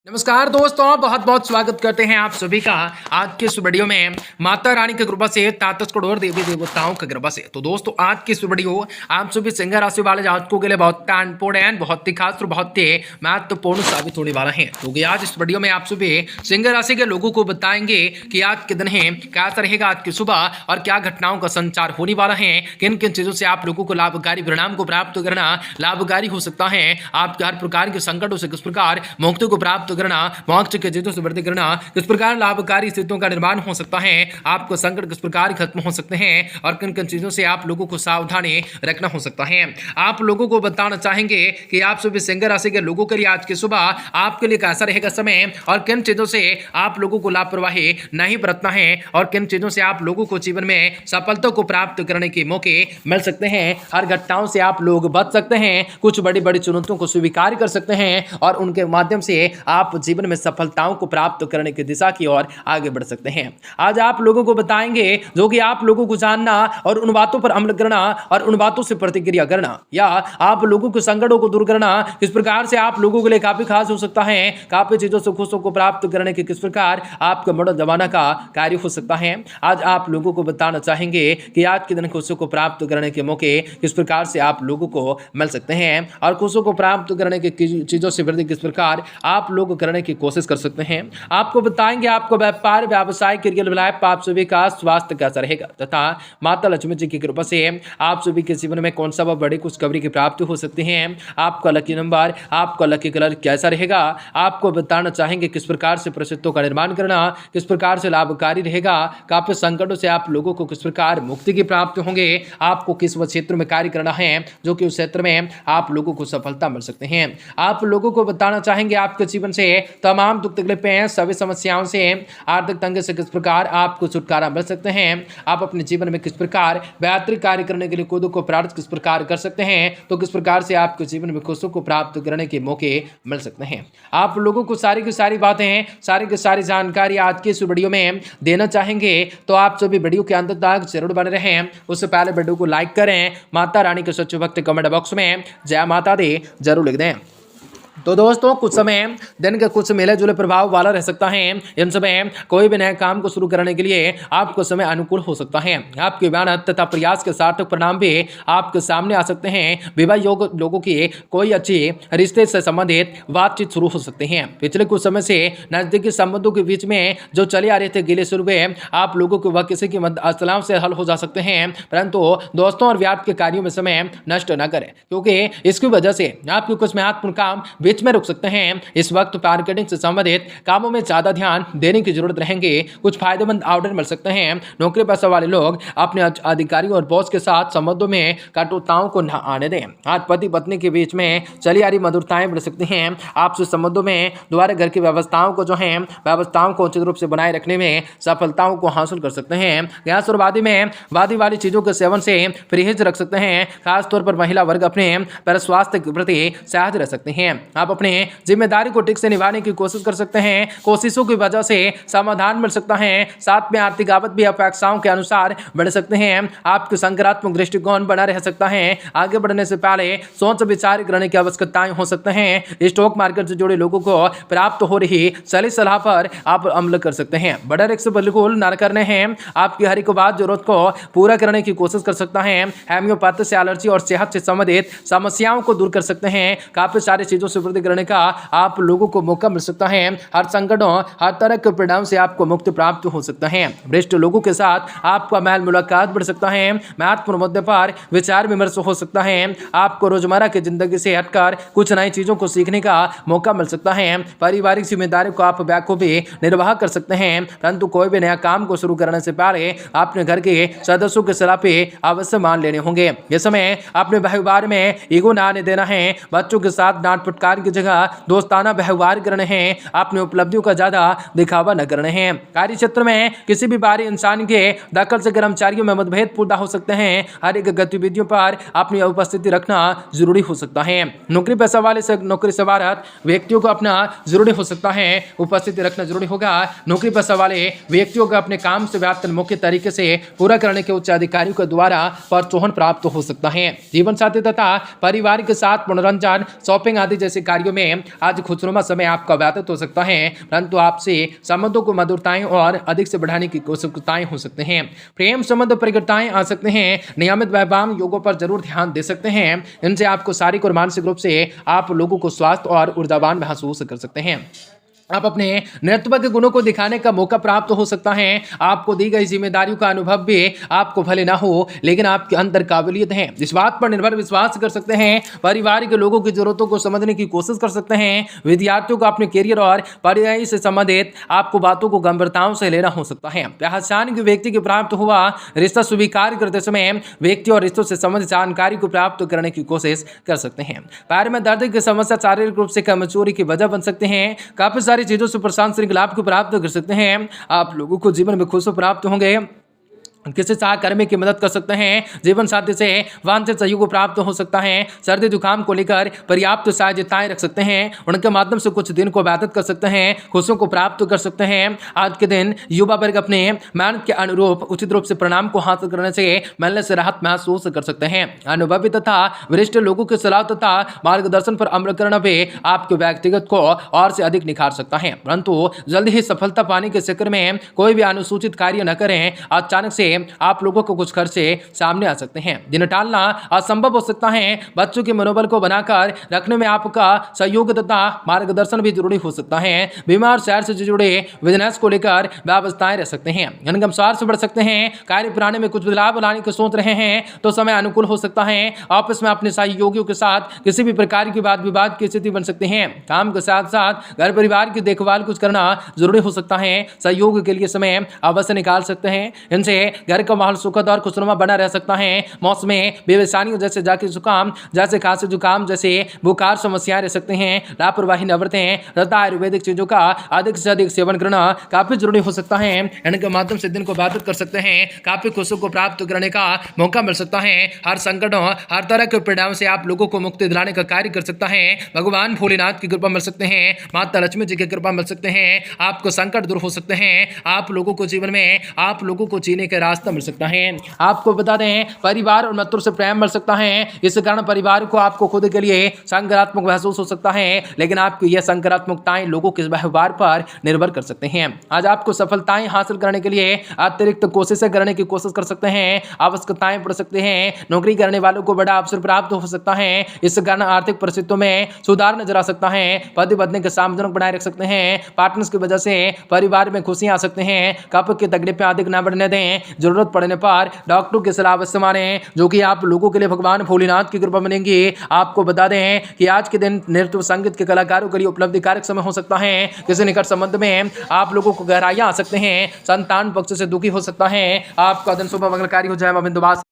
नमस्कार दोस्तों, बहुत बहुत स्वागत करते हैं आप सभी का आज के इस वीडियो में माता रानी की कृपा से 33 करोड़ देवी देवताओं की कृपा से। तो दोस्तों आज की इस वीडियो आप सभी सिंह राशि वाले जातकों के लिए बहुत इंपॉर्टेंट, बहुत ही खास और बहुत ही महत्वपूर्ण साबित होने वाला है। क्योंकि आज इस वीडियो में आप सभी सिंह राशि के लोगों को बताएंगे कि आज के दिन है कैसा रहेगा आज की सुबह और क्या घटनाओं का संचार होने वाला है, किन किन चीजों से आप लोगों को लाभकारी परिणाम को प्राप्त करना लाभकारी हो सकता है, आपके हर प्रकार के संकटों से किस प्रकार मुक्ति को प्राप्त करना, मोक्ष के चीजों से वृद्धि करना, किस प्रकार लाभकारी स्थितियों का निर्माण हो सकता है, आपको संकट किस प्रकार खत्म हो सकते हैं और किन किन चीजों से आप लोगों को सावधानी रखना हो सकता है। आप लोगों को बताना चाहेंगे कि आप सभी सिंह राशि के लोगों के लिए आज की सुबह आपके लिए कैसा रहेगा समय और किन चीजों से आप लोगों को लापरवाही नहीं बरतना है और किन चीजों से आप लोगों को जीवन में सफलता को प्राप्त करने के मौके मिल सकते हैं। हर घटनाओं से आप लोग बच सकते हैं, कुछ बड़ी बड़ी चुनौतियों को स्वीकार कर सकते हैं और उनके माध्यम से आप जीवन में सफलताओं को प्राप्त करने की दिशा की ओर आगे बढ़ सकते हैं। आज आप लोगों को बताएंगे जो कि आप लोगों को जानना और उन बातों पर अमल करना और उन बातों से प्रतिक्रिया करना या आप लोगों के संकटों को दूर करना किस प्रकार से आप लोगों के लिए काफी खास हो सकता है, काफी चीजों से खुशियों को प्राप्त करने के किस प्रकार आपका बड़ा जमाना का कार्य हो सकता है। आज आप लोगों को बताना चाहेंगे कि आज के दिन खुशियों को प्राप्त करने के मौके किस प्रकार से आप लोगों को मिल सकते हैं और खुशियों को प्राप्त करने की चीजों से वृद्धि किस प्रकार आप लोग करने की कोशिश कर सकते हैं। आपको बताएंगे आपको व्यापार व्यवसाय के रियल लाइफ आप सभी का स्वास्थ्य कैसा रहेगा तथा माता लक्ष्मी जी की कृपा से आप सभी के जीवन में कौन सा बड़ी खुशखबरी की प्राप्ति हो सकती है। आपका लकी नंबर, आपका लकी कलर कैसा रहेगा। आपको बताना चाहेंगे किस प्रकार से परिस्थितियों का निर्माण करना किस प्रकार से लाभकारी रहेगा, काफी संकटों से आप लोगों को किस प्रकार मुक्ति की प्राप्ति होंगे, आपको किस क्षेत्र में कार्य करना है जो कि उस क्षेत्र में आप लोगों को सफलता मिल सकते हैं। आप लोगों को बताना चाहेंगे आपके जीवन से तमाम दुख तकलीफें सभी समस्याओं से आर्थिक तंगी से किस प्रकार आपको छुटकारा मिल सकते हैं। आप अपने जीवन में किस प्रकार बेहतर कार्य करने के लिए खुद को प्राप्त किस प्रकार कर सकते हैं, तो किस प्रकार से आपके जीवन में खुशियों को प्राप्त करने के मौके मिल सकते हैं। आप लोगों को सारी की सारी बातें सारी की सारी जानकारी आज की इस वीडियो में देना चाहेंगे, तो आप सभी वीडियो के अंत तक जरूर बने रहें। उससे पहले वीडियो को लाइक करें, माता रानी के सच्चे भक्त कमेंट बॉक्स में जय माता दी जरूर लिख दें। तो दोस्तों कुछ समय दिन के कुछ मेले जुले प्रभाव वाला रह सकता है। इन समय कोई भी नए काम को शुरू करने के लिए आपको समय अनुकूल हो सकता है। आपकी मेहनत तथा प्रयास के सार्थक परिणाम भी आपके सामने आ सकते हैं। विवाह योग लोगों की कोई अच्छी रिश्ते से संबंधित बातचीत शुरू हो सकती है। पिछले कुछ समय से नजदीकी संबंधों के बीच में जो चले आ रहे थे गिले शुरुए आप लोगों को वह किसी की असलाम से हल हो जा सकते हैं, परंतु दोस्तों और व्यापार के कार्यों में समय नष्ट न करें क्योंकि इसकी वजह से आपके कुछ महत्वपूर्ण काम बीच में रुक सकते हैं। इस वक्त मार्केटिंग से संबंधित कामों में ज्यादा ध्यान देने की जरूरत रहेंगे। कुछ फायदेमंद ऑर्डर मिल सकते हैं। नौकरी पेशा वाले लोग अपने अधिकारियों और बॉस के साथ संबंधों में कटुताओं को न आने दें। आज पति पत्नी के बीच में चली आ रही मधुरताएं बढ़ सकती हैं। आपसे संबंधों में दोबारा घर की व्यवस्थाओं को व्यवस्थाओं को उचित रूप से बनाए रखने में सफलताओं को हासिल कर सकते हैं। गैस और वादी वाली चीजों के सेवन से परहेज रख सकते हैं। खासतौर पर महिला वर्ग अपने पर स्वास्थ्य के प्रति सहज रह सकते हैं। आप अपने जिम्मेदारी को ठीक से निभाने की कोशिश कर सकते हैं। कोशिशों की वजह से समाधान मिल सकता है। साथ में आर्थिक आवक भी अपेक्षाओं के अनुसार बढ़ सकते हैं। आपके सकारात्मक दृष्टिकोण बना रह सकता है। आगे बढ़ने से पहले सोच विचार करने की आवश्यकताएं हो सकते हैं। स्टॉक मार्केट से जुड़े लोगों को प्राप्त हो रही सही सलाह पर आप अमल कर सकते हैं। बड़ा रिस्क बिल्कुल न करने हैं। आपकी हर एक बात जरूरत को पूरा करने की कोशिश कर सकता है। होम्योपैथी से एलर्जी और सेहत से संबंधित समस्याओं को दूर कर सकते हैं। काफी सारी चीजों से वृद्धि करने का आप लोगों को मौका मिल सकता है। हर संकटों हर तरह के परिणाम से आपको मुक्ति प्राप्त हो सकता है। वरिष्ठ लोगों के साथ आपका मेल मुलाकात बढ़ सकता है। महत्वपूर्ण मुद्दे पर विचार विमर्श हो सकता है। आपको रोजमर्रा की जिंदगी से हटकर कुछ नई चीजों को सीखने का मौका मिल सकता है। पारिवारिक जिम्मेदारी को आप बखूबी निर्वाह कर सकते हैं, परंतु कोई भी नया काम को शुरू करने से पहले अपने घर के सदस्यों की सलाह पे अवश्य मान लेने होंगे। ये समय अपने व्यवहार में ईगो न आने देना है। बच्चों के साथ डांट फटकार की जगह दोस्ताना व्यवहार करने हैं। अपनी उपलब्धियों का ज्यादा दिखावा न करने हैं। कार्य क्षेत्र में किसी भी बाहरी इंसान के दखल से कर्मचारियों में मतभेद पैदा हो सकते हैं। हर एक गतिविधियों पर अपनी उपस्थिति रखना जरूरी हो सकता है। नौकरी पेशा वाले से नौकरी सेवारत व्यक्तियों को अपना जरूरी हो सकता है, उपस्थिति रखना जरूरी होगा। नौकरी पेशा वाले व्यक्तियों को अपने काम से वेतन मुख्य तरीके से पूरा करने के उच्च अधिकारियों के द्वारा प्रोत्साहन प्राप्त हो सकता है। जीवन साथी तथा परिवार के साथ मनोरंजन, शॉपिंग आदि जैसे जैसे कार्यों में आज खुशनुमा समय आपका व्यतीत हो सकता है, परंतु आपसे संबंधों को मधुरताएं और अधिक से बढ़ाने की कोशिशें हो सकते हैं। प्रेम संबंध परिकरताएं आ सकते हैं। नियमित व्यायाम योगों पर जरूर ध्यान दे सकते हैं। इनसे आपको शारीरिक और मानसिक रूप से आप लोगों को स्वास्थ्य और ऊर्जावान महसूस कर सकते हैं। आप अपने नेतृत्व के गुणों को दिखाने का मौका प्राप्त हो सकता है। आपको दी गई जिम्मेदारियों का अनुभव भी आपको भले ना हो, लेकिन आपके अंदर काबिलियत है। इस बात पर निर्भर विश्वास कर सकते हैं। परिवार के लोगों की जरूरतों को समझने की कोशिश कर सकते हैं। विद्यार्थियों को अपने करियर और पढ़ाई से संबंधित आपको बातों को गंभीरताओं से लेना हो सकता है। पहचान के व्यक्ति की प्राप्त हुआ रिश्ता स्वीकार करते समय व्यक्ति और रिश्तों से संबंधित जानकारी को प्राप्त करने की कोशिश कर सकते हैं। पैर में दर्द की समस्या शारीरिक रूप से कमजोरी की वजह बन सकते हैं। काफी सारी चीजों से प्रशासनिक लाभ को प्राप्त कर सकते हैं। आप लोगों को जीवन में खुशी प्राप्त होंगे। किसी सहकर्मी की मदद कर सकते हैं। जीवन साथी से वांछित सहयोग प्राप्त हो सकता है। सर्दी जुकाम को लेकर पर्याप्त सहायताएं रख सकते हैं। उनके माध्यम से कुछ दिन को व्यतीत कर सकते हैं, खुशियों को प्राप्त कर सकते हैं। आज के दिन युवा वर्ग अपने मेहनत के अनुरूप उचित रूप से परिणाम को हासिल करने से मिलने से राहत महसूस कर सकते हैं। अनुभवी तथा वरिष्ठ लोगों की सलाह तथा मार्गदर्शन पर अमल करना भी आपके व्यक्तिगत को और से अधिक निखार सकता है। परंतु जल्द ही सफलता पाने के चक्कर में कोई भी अनुसूचित कार्य न करें। अचानक से आप लोगों को कुछ खर्चे सामने आ सकते हैं जिन्हें टालना असंभव हो सकता है। बच्चों के मनोबल को बनाकर रखने में आपका सहयोग तथा मार्गदर्शन भी जरूरी हो सकता है। बीमार शहर से जुड़े बिजनेस को लेकर व्यवस्थाएं रह सकते हैं। इनकम सोर्स बढ़ सकते हैं। कार्य प्रणाली में कुछ बदलाव लाने की सोच रहे हैं तो समय अनुकूल हो सकता है। ऑफिस में अपने सहयोगियों के साथ किसी भी प्रकार की वाद विवाद की स्थिति बन सकती है। काम के साथ साथ घर परिवार की देखभाल कुछ करना जरूरी हो सकता है। सहयोग के लिए समय अवश्य निकाल सकते हैं। इनसे घर का माहौल सुखद और खुशनुमा बना रह सकता है। मौसम में बेवसानियों जैसे जाके जुकाम जैसे खांसी जुकाम जैसे बुखार समस्याएं रह सकते हैं। लापरवाही न बरतें तथा आयुर्वेदिक चीजों का अधिक से अधिक सेवन करना काफी जरूरी हो सकता है। इनके माध्यम से दिन को व्यतीत कर सकते हैं। काफी खुशियों को प्राप्त करने का मौका मिल सकता है। हर संकटों हर तरह के परिणाम से आप लोगों को मुक्ति दिलाने का कार्य कर सकता है। भगवान भोलेनाथ की कृपा मिल सकते हैं। माता लक्ष्मी जी की कृपा मिल सकते हैं। आपको संकट दूर हो सकते हैं। आप लोगों को जीवन में आप लोगों को जीने का रास्ता मिल सकता है। आपको बता दें परिवार और मित्रों से प्रेम मिल सकता है। इस कारण परिवार को आपको खुद के लिए सकारात्मक महसूस हो सकता है, लेकिन आपकी यह सकारात्मकताएं लोगों के व्यवहार पर निर्भर कर सकते हैं। आज आपको सफलताएं हासिल करने के लिए अतिरिक्त कोशिशें करने की कोशिश कर सकते हैं। आवश्यकताएं बढ़ सकते हैं। नौकरी करने वालों को बड़ा अवसर प्राप्त हो सकता है। इस कारण आर्थिक परिस्थितियों में सुधार नजर आ सकता है। पति पत्नी के सामंजस्य बनाए रख सकते हैं। पार्टनर्स की वजह से परिवार में खुशियां आ सकते हैं। कप की तकलीफें अधिक न बढ़ने दें। जरूरत पड़ने पर डॉक्टर की सलाह अवश्य मानें, जो कि आप लोगों के लिए भगवान भोलेनाथ की कृपा बनेंगी। आपको बता दें कि आज के दिन नृत्य संगीत के कलाकारों के लिए उपलब्धिकारक समय हो सकता है। किसी निकट संबंध में आप लोगों को गहराइयां आ सकते हैं। संतान पक्ष से दुखी हो सकता है। आपका दिन शुभ मंगलकारी हो जाए।